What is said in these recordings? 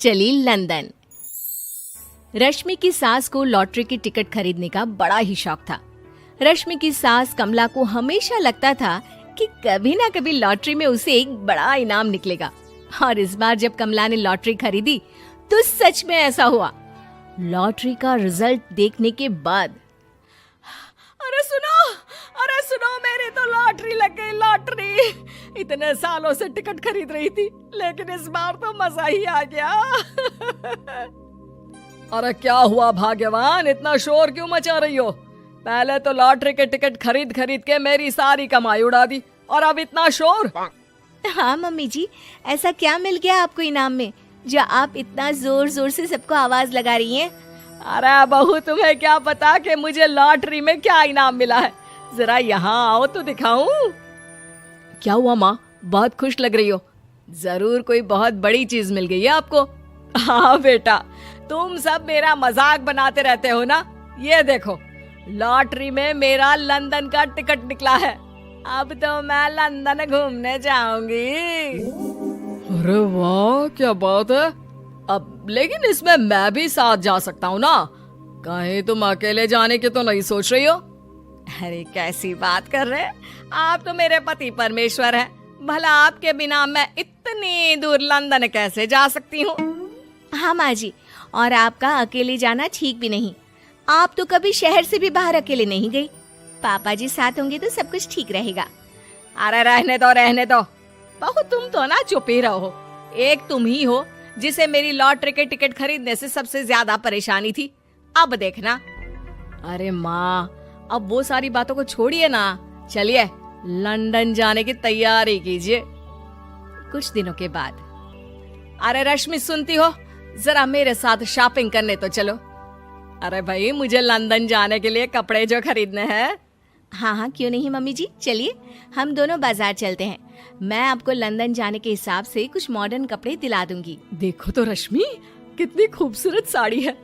चली लंदन। रश्मि की सास को लॉटरी की टिकट खरीदने का बड़ा ही शौक था। रश्मि की सास कमला को हमेशा लगता था कि कभी ना कभी लॉटरी में उसे एक बड़ा इनाम निकलेगा, और इस बार जब कमला ने लॉटरी खरीदी तो सच में ऐसा हुआ। लॉटरी का रिजल्ट देखने के बाद, अरे सुनो, मेरी तो लॉटरी लग गई, लॉटरी। इतने सालों से टिकट खरीद रही थी, लेकिन इस बार तो मजा ही आ गया। अरे क्या हुआ भाग्यवान, इतना शोर क्यों मचा रही हो? पहले तो लॉटरी के टिकट खरीद खरीद के मेरी सारी कमाई उड़ा दी, और अब इतना शोर। हाँ मम्मी जी, ऐसा क्या मिल गया आपको इनाम में जो आप इतना जोर जोर से सबको आवाज लगा रही हैं? अरे बहू, तुम्हें क्या पता कि मुझे लॉटरी में क्या इनाम मिला है? जरा यहाँ आओ तो दिखाऊं। क्या हुआ माँ, बहुत खुश लग रही हो? जरूर कोई बहुत बड़ी चीज मिल गई है आपको। हाँ बेटा, तुम सब मेरा मजाक बनाते रहते हो ना। ये देखो, लॉटरी में मेरा लंदन का टिकट निकला है। अब तो मैं लंदन घूमने जाऊंगी। अरे वाह, क्या बात है। अब लेकिन इसमें मैं भी साथ जा सकता हूँ ना? कहीं तुम अकेले जाने की तो नहीं सोच रही हो? अरे कैसी बात कर रहे हैं आप, तो मेरे पति परमेश्वर हैं। भला आपके बिना मैं इतनी दूर लंदन कैसे जा सकती हूँ? हाँ माँ जी, और आपका अकेले जाना ठीक भी नहीं। आप तो कभी शहर से भी बाहर अकेले नहीं गई। पापा जी साथ होंगे तो सब कुछ ठीक रहेगा। अरे रहने दो बहू, तुम तो ना चुप ही रहो। एक तुम ही हो जिसे मेरी लॉटरी के टिकट खरीदने से सबसे ज्यादा परेशानी थी। अब देखना। अरे माँ, अब वो सारी बातों को छोड़िए ना, चलिए लंदन जाने की तैयारी कीजिए। कुछ दिनों के बाद, अरे रश्मि सुनती हो, जरा मेरे साथ शॉपिंग करने तो चलो। अरे भाई, मुझे लंदन जाने के लिए कपड़े जो खरीदने हैं। हाँ हाँ, क्यों नहीं मम्मी जी, चलिए हम दोनों बाजार चलते हैं। मैं आपको लंदन जाने के हिसाब से कुछ मॉडर्न कपड़े दिला दूंगी। देखो तो रश्मि, कितनी खूबसूरत साड़ी है।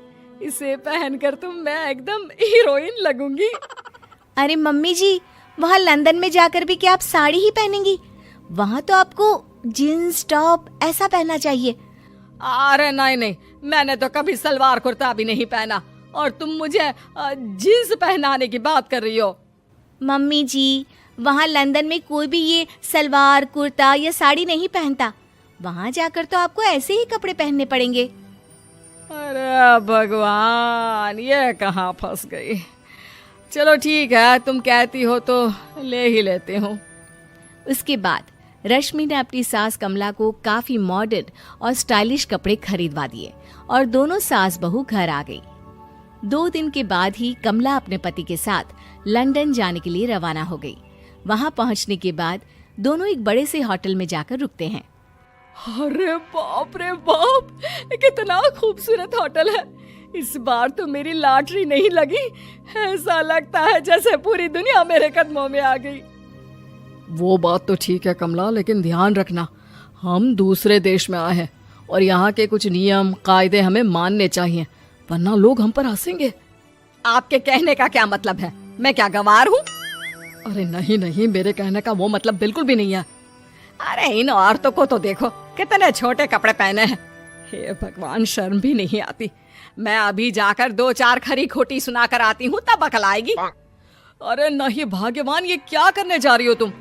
इसे पहनकर तो मैं एकदम हीरोइन लगूंगी। अरे मम्मी जी, वहाँ लंदन में जाकर भी क्या आप साड़ी ही पहनेंगी? वहाँ तो आपको जीन्स टॉप ऐसा पहनना चाहिए। अरे नहीं, मैंने तो कभी सलवार कुर्ता भी नहीं पहना, और तुम मुझे जीन्स पहनाने की बात कर रही हो। मम्मी जी, वहाँ लंदन में कोई भी ये सलवार कुर्ता या साड़ी नहीं पहनता। वहाँ जाकर तो आपको ऐसे ही कपड़े पहनने पड़ेंगे। अरे भगवान, ये कहाँ फंस गई। चलो ठीक है, तुम कहती हो तो ले ही लेती हूँ। उसके बाद रश्मि ने अपनी सास कमला को काफी मॉडर्न और स्टाइलिश कपड़े खरीदवा दिए, और दोनों सास बहू घर आ गई। 2 दिन के बाद ही कमला अपने पति के साथ लंदन जाने के लिए रवाना हो गई। वहां पहुंचने के बाद दोनों एक बड़े से होटल में जाकर रुकते हैं। अरे बाप रे बाप, कितना खूबसूरत होटल है। इस बार तो मेरी लॉटरी नहीं लगी। ऐसा लगता है जैसे पूरी दुनिया मेरे कदमों में आ गई। वो बात तो ठीक है कमला, लेकिन ध्यान रखना, हम दूसरे देश में आए हैं और यहाँ के कुछ नियम कायदे हमें मानने चाहिए, वरना लोग हम पर हंसेंगे। आपके कहने का क्या मतलब है? मैं क्या गंवार हूँ? अरे नहीं, मेरे कहने का वो मतलब बिल्कुल भी नहीं है। अरे इन औरतों को तो देखो, कितने छोटे कपड़े पहने हैं। हे भगवान, शर्म भी नहीं आती। मैं अभी जाकर 2-4 खरी खोटी सुना कर आती हूँ, तब अकल आएगी। अरे नहीं भाग्यवान, ये क्या करने जा रही हो तुम?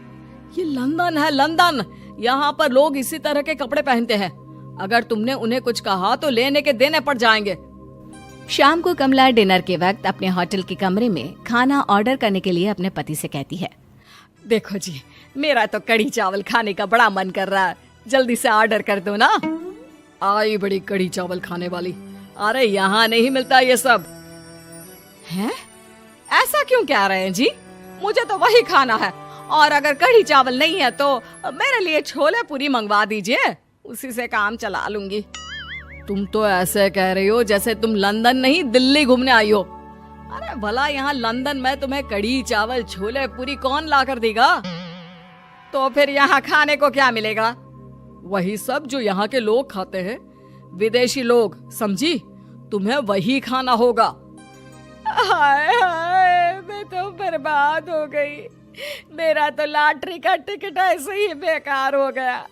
ये लंदन है, लंदन। यहाँ पर लोग इसी तरह के कपड़े पहनते हैं। अगर तुमने उन्हें कुछ कहा तो लेने के देने पड़ जाएंगे। शाम को कमला डिनर के वक्त अपने होटल के कमरे में खाना ऑर्डर करने के लिए अपने पति से कहती है, देखो जी, मेरा तो कढ़ी चावल खाने का बड़ा मन कर रहा है, जल्दी से ऑर्डर कर दो ना। आई बड़ी कढ़ी चावल खाने वाली। अरे यहाँ नहीं मिलता ये सब। हैं? ऐसा क्यों कह रहे हैं जी? मुझे तो वही खाना है, और अगर कढ़ी चावल नहीं है तो मेरे लिए छोले पूरी मंगवा दीजिए, उसी से काम चला लूंगी। तुम तो ऐसे कह रही हो जैसे तुम लंदन नहीं दिल्ली घूमने आई हो। अरे भला यहाँ लंदन में तुम्हें कढ़ी चावल छोले पूरी कौन ला कर देगा? तो फिर यहाँ खाने को क्या मिलेगा? वही सब जो यहाँ के लोग खाते हैं, विदेशी लोग, समझी? तुम्हें वही खाना होगा। हाय हाय, मैं तो बर्बाद हो गई। मेरा तो लॉटरी का टिकट ऐसे ही बेकार हो गया।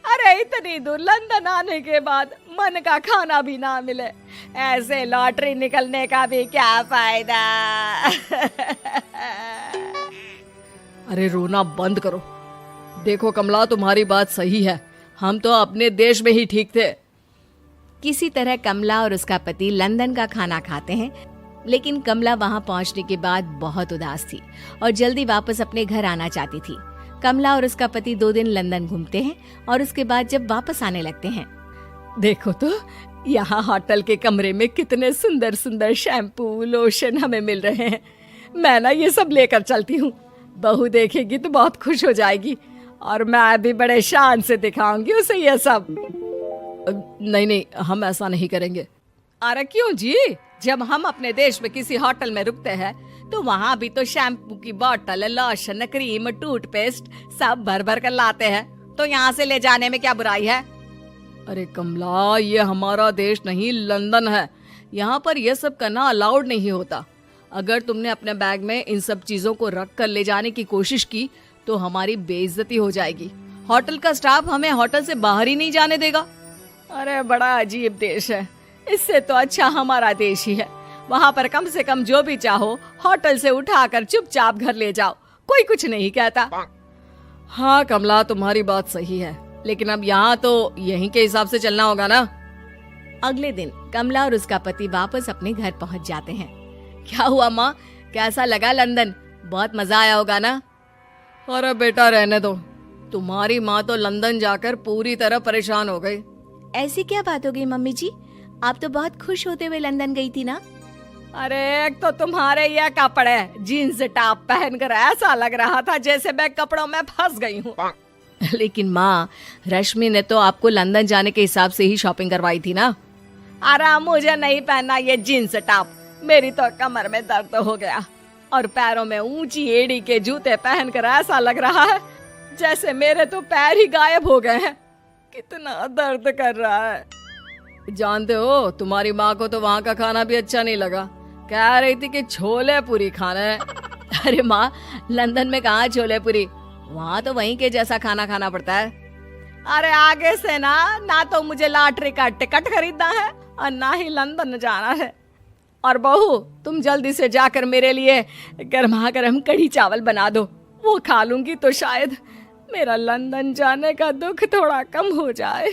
अरे इतनी दूर लंदन आने के बाद मन का खाना भी ना मिले, ऐसे लॉटरी निकलने का भी क्या फायदा। अरे रोना बंद करो। देखो कमला, तुम्हारी बात सही है, हम तो अपने देश में ही ठीक थे। किसी तरह कमला और उसका पति लंदन का खाना खाते हैं, लेकिन कमला वहां पहुंचने के बाद बहुत उदास थी और जल्दी वापस अपने घर आना चाहती थी। कमला और उसका पति 2 दिन लंदन घूमते हैं और उसके बाद जब वापस आने लगते हैं, देखो तो यहाँ होटल के कमरे में कितने सुंदर सुंदर शैम्पू लोशन हमें मिल रहे हैं। मैं ना ये सब लेकर चलती हूँ, बहू देखेगी तो बहुत खुश हो जाएगी और मैं भी बड़े शान से दिखाऊंगी उसे ये सब। नहीं नहीं, हम ऐसा नहीं करेंगे। अरे क्यों जी, जब हम अपने देश में किसी होटल में रुकते हैं तो वहाँ भी तो शैम्पू की बोतल, लोशन, क्रीम, टूथपेस्ट सब भर भर कर लाते हैं, तो यहाँ से ले जाने में क्या बुराई है। अरे कमला, ये हमारा देश नहीं लंदन है, यहाँ पर यह सब करना अलाउड नहीं होता। अगर तुमने अपने बैग में इन सब चीजों को रख कर ले जाने की कोशिश की तो हमारी बेइज्जती हो जाएगी। होटल का स्टाफ हमें होटल से बाहर ही नहीं जाने देगा। अरे बड़ा अजीब देश है, इससे तो अच्छा हमारा देश ही है। वहाँ पर कम से कम जो भी चाहो होटल से उठाकर चुपचाप घर ले जाओ, कोई कुछ नहीं कहता। हाँ कमला, तुम्हारी बात सही है, लेकिन अब यहाँ तो यहीं के हिसाब से चलना होगा ना। अगले दिन कमला और उसका पति वापस अपने घर पहुंच जाते हैं। क्या हुआ माँ, कैसा लगा लंदन? बहुत मजा आया होगा ना? अरे बेटा रहने दो, तुम्हारी माँ तो लंदन जाकर पूरी तरह परेशान हो गई। ऐसी क्या बात हो गई मम्मी जी? आप तो बहुत खुश होते हुए लंदन गई थी ना? अरे एक तो तुम्हारे ये कपड़े, जीन्स टॉप पहनकर ऐसा लग रहा था जैसे मैं कपड़ों में फंस गई हूँ। लेकिन माँ, रश्मि ने तो आपको लंदन जाने के हिसाब से ही शॉपिंग करवाई थी ना? अरे मुझे नहीं पहनना ये जीन्स टॉप, मेरी तो कमर में दर्द हो गया और पैरों में ऊंची एड़ी के जूते पहनकर ऐसा लग रहा है जैसे मेरे तो पैर ही गायब हो गए हैं। कितना दर्द कर रहा है। जानते हो, तुम्हारी माँ को तो वहाँ का खाना भी अच्छा नहीं लगा, कह रही थी कि छोले पूरी खाना है। अरे माँ, लंदन में कहाँ छोले पूरी, वहाँ तो वहीं के जैसा खाना खाना पड़ता है। अरे आगे से ना तो मुझे लॉटरी का टिकट खरीदना है और ना ही लंदन जाना है। और बहू, तुम जल्दी से जाकर मेरे लिए गर्मा गर्म कढ़ी चावल बना दो, वो खा लूंगी तो शायद मेरा लंदन जाने का दुख थोड़ा कम हो जाए।